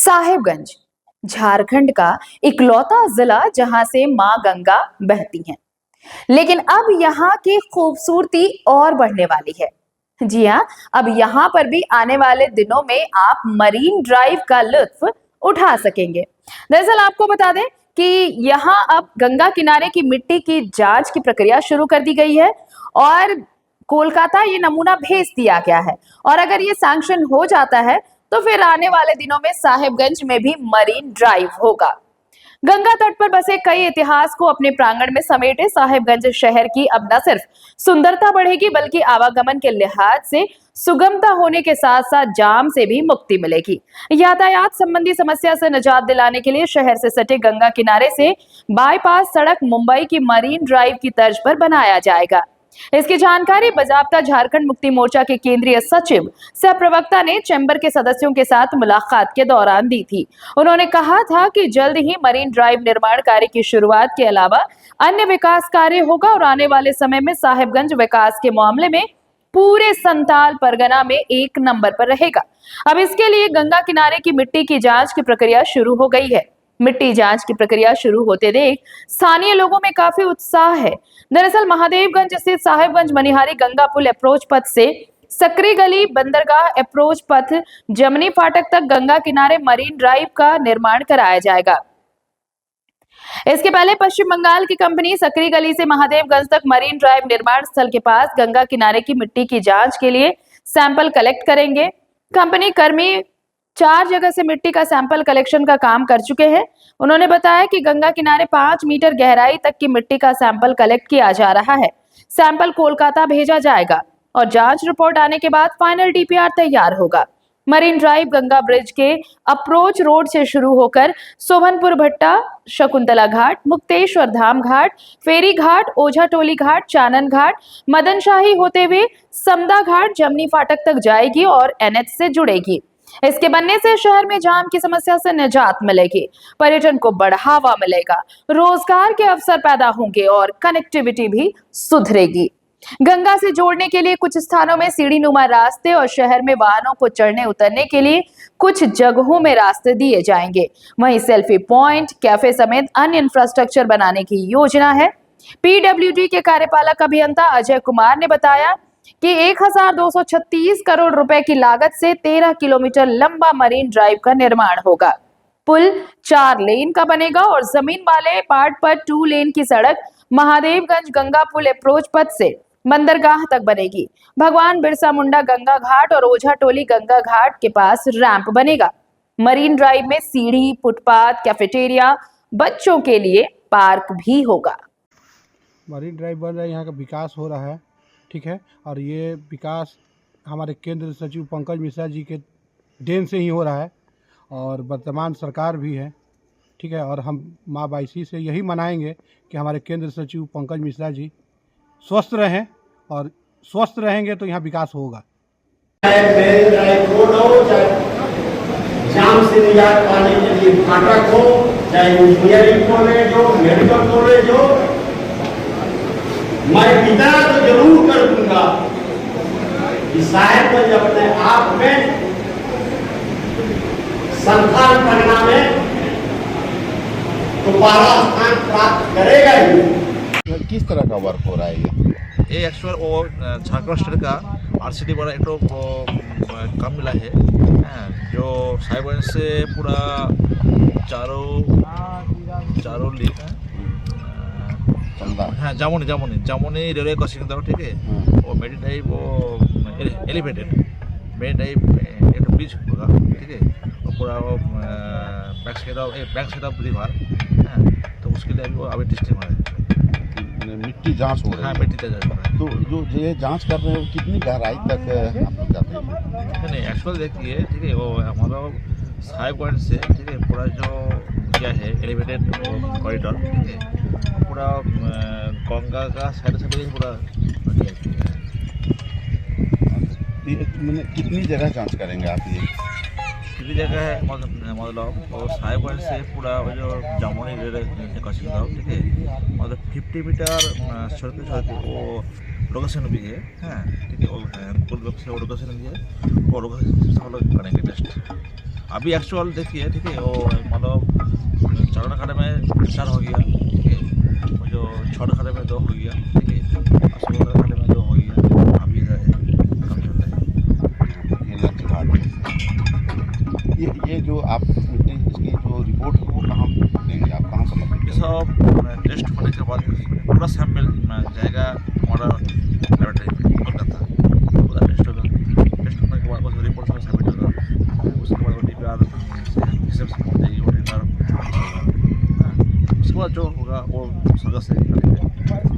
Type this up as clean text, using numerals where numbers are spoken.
साहिबगंज झारखंड का इकलौता जिला जहां से मां गंगा बहती हैं। लेकिन अब यहाँ की खूबसूरती और बढ़ने वाली है। जी हाँ, अब यहाँ पर भी आने वाले दिनों में आप मरीन ड्राइव का लुत्फ उठा सकेंगे। दरअसल आपको बता दें कि यहाँ अब गंगा किनारे की मिट्टी की जांच की प्रक्रिया शुरू कर दी गई है और कोलकाता ये नमूना भेज दिया गया है। और अगर ये सैंक्शन हो जाता है तो फिर आने वाले दिनों में साहिबगंज में भी मरीन ड्राइव होगा। गंगा तट पर बसे कई इतिहास को अपने प्रांगण में समेटे साहिबगंज शहर की अब न सिर्फ सुंदरता बढ़ेगी बल्कि आवागमन के लिहाज से सुगमता होने के साथ साथ जाम से भी मुक्ति मिलेगी। यातायात संबंधी समस्या से निजात दिलाने के लिए शहर से सटे गंगा किनारे से बाईपास सड़क मुंबई की मरीन ड्राइव की तर्ज पर बनाया जाएगा। इसकी जानकारी बजाबता झारखंड मुक्ति मोर्चा के केंद्रीय सचिव सह प्रवक्ता ने चैम्बर के सदस्यों के साथ मुलाकात के दौरान दी थी। उन्होंने कहा था कि जल्द ही मरीन ड्राइव निर्माण कार्य की शुरुआत के अलावा अन्य विकास कार्य होगा और आने वाले समय में साहिबगंज विकास के मामले में पूरे संताल परगना में एक नंबर पर रहेगा। अब इसके लिए गंगा किनारे की मिट्टी की जांच की प्रक्रिया शुरू हो गई है। मिट्टी जांच की प्रक्रिया शुरू होते देख स्थानीय लोगों में काफी उत्साह है। दरअसल महादेवगंज स्थित साहिबगंज मनिहारी गंगा पुल अप्रोच पथ से सकरी गली बंदरगाह अप्रोच पथ जमनी फाटक तक गंगा किनारे मरीन ड्राइव का निर्माण कराया जाएगा। इसके पहले पश्चिम बंगाल की कंपनी सकरी गली से महादेवगंज तक मरीन ड्राइव निर्माण स्थल के पास गंगा किनारे की मिट्टी की जांच के लिए सैंपल कलेक्ट करेंगे। कंपनी कर्मी 4 जगह से मिट्टी का सैंपल कलेक्शन का काम कर चुके हैं। उन्होंने बताया कि गंगा किनारे 5 मीटर गहराई तक की मिट्टी का सैंपल कलेक्ट किया जा रहा है। सैंपल कोलकाता भेजा जाएगा और जांच रिपोर्ट आने के बाद फाइनल डीपीआर तैयार होगा। मरीन ड्राइव गंगा ब्रिज के अप्रोच रोड से शुरू होकर सोभनपुर भट्टा, शकुंतला घाट, मुक्तेश्वर धाम घाट, फेरी घाट, ओझा टोली घाट, चानन घाट, मदन शाही होते हुए समदा घाट, जमनी फाटक तक जाएगी और एनएच से जुड़ेगी। इसके बनने से शहर में जाम की समस्या से निजात मिलेगी, पर्यटन को बढ़ावा मिलेगा, रोजगार के अवसर पैदा होंगे और कनेक्टिविटी भी सुधरेगी। गंगा से जोड़ने के लिए कुछ स्थानों में सीढ़ी नुमा रास्ते और शहर में वाहनों को चढ़ने उतरने के लिए कुछ जगहों में रास्ते दिए जाएंगे। वहीं सेल्फी पॉइंट, कैफे समेत अन्य इंफ्रास्ट्रक्चर बनाने की योजना है। पीडब्ल्यूडी के कार्यपालक अभियंता अजय कुमार ने बताया कि 1236 करोड़ रुपए की लागत से 13 किलोमीटर लंबा मरीन ड्राइव का निर्माण होगा। पुल 4 लेन का बनेगा और जमीन वाले पार्ट पर 2 लेन की सड़क महादेवगंज गंगा पुल अप्रोच पथ से बंदरगाह तक बनेगी। भगवान बिरसा मुंडा गंगा घाट और ओझा टोली गंगा घाट के पास रैंप बनेगा। मरीन ड्राइव में सीढ़ी, फुटपाथ, कैफेटेरिया, बच्चों के लिए पार्क भी होगा। मरीन ड्राइव बन रहा है, यहाँ का विकास हो रहा है, ठीक है। और ये विकास हमारे केंद्र सचिव पंकज मिश्रा जी के देन से ही हो रहा है और वर्तमान सरकार भी है, ठीक है। और हम माँ बाईसी से यही मनाएंगे कि हमारे केंद्र सचिव पंकज मिश्रा जी स्वस्थ रहें और स्वस्थ रहेंगे तो यहाँ विकास होगा। मरीन ड्राइव रोड हो, चाहे जाम से निजात पाने के लिए फाटक हो, चाहे इंजीनियरिंग कॉलेज हो, मेडिकल कॉलेज हो, मैं इतना तो जरूर कर दूंगा कि साहिबगंज अपने आप में संथाल परगना में तो पहला स्थान प्राप्त करेगा ही। किस तरह का वर्क हो रहा है ये एक्चुअल वो झारखंड स्टेट का आरसीडी बड़ा एक काम मिला है, जो साहिबगंज से पूरा चारों लीग हाँ जामुनी रेलवे क्रॉसिंग था, ठीक है। वो मेरी ड्राइव वो एलिवेटेड मेरी ड्राइव एक ब्रिज होगा, ठीक है। और पूरा वो बैक साइड ऑफ रिवर, तो उसके लिए वो अभी टेस्टिंग हो रहा है। मिट्टी जांच हो रही है। हाँ, मिट्टी जांच हो रहा है। तो जो ये जांच कर रहे हैं वो कितनी गहराई तक आप लोग जाते हैं? नहीं एक्चुअल देखिए, ठीक है, वो हमारा साहिबगंज से, ठीक है, पूरा जो क्या है एलिवेटेड कॉरिडोर, ठीक है, पूरा गंगा का साइड से पूरा मैंने कितनी जगह जांच करेंगे आप? ये कितनी जगह है मतलब और साहिबगंज से पूरा जो जामुनी रेलवे क्रॉसिंग था, ठीक है, मतलब 50 मीटर छोटे वो लोकेशन भी है, हाँ, ठीक है। और कुल से वो लोकेशन भी है, वो लोकेशन हम लोग करेंगे टेस्ट। अभी एक्चुअल देखिए, ठीक है, वो मतलब चारों खाने में 4 हो गया, ठीक है, वो जो 6 खाने में 2 हो गया, ठीक है, और 16 खाने में 2 हो गया, अभी इधर काम चल रहा है। ये लंच घाट, ये जो आप मिट्टी इसकी जो रिपोर्ट है वो कहाँ देंगे, आप कहाँ समझ ये सब टेस्ट होने के बाद पूरा सैंपल जाएगा हमारा लैबोरेटरी में कोलकाता, पूरा टेस्ट होगा, टेस्ट होने के बाद उस रिपोर्ट में सबमिट होगा, उसके बाद ODPR से पहुँच जाएगी, ODPR उसके बाद जो होगा वो सरकार से करेंगे।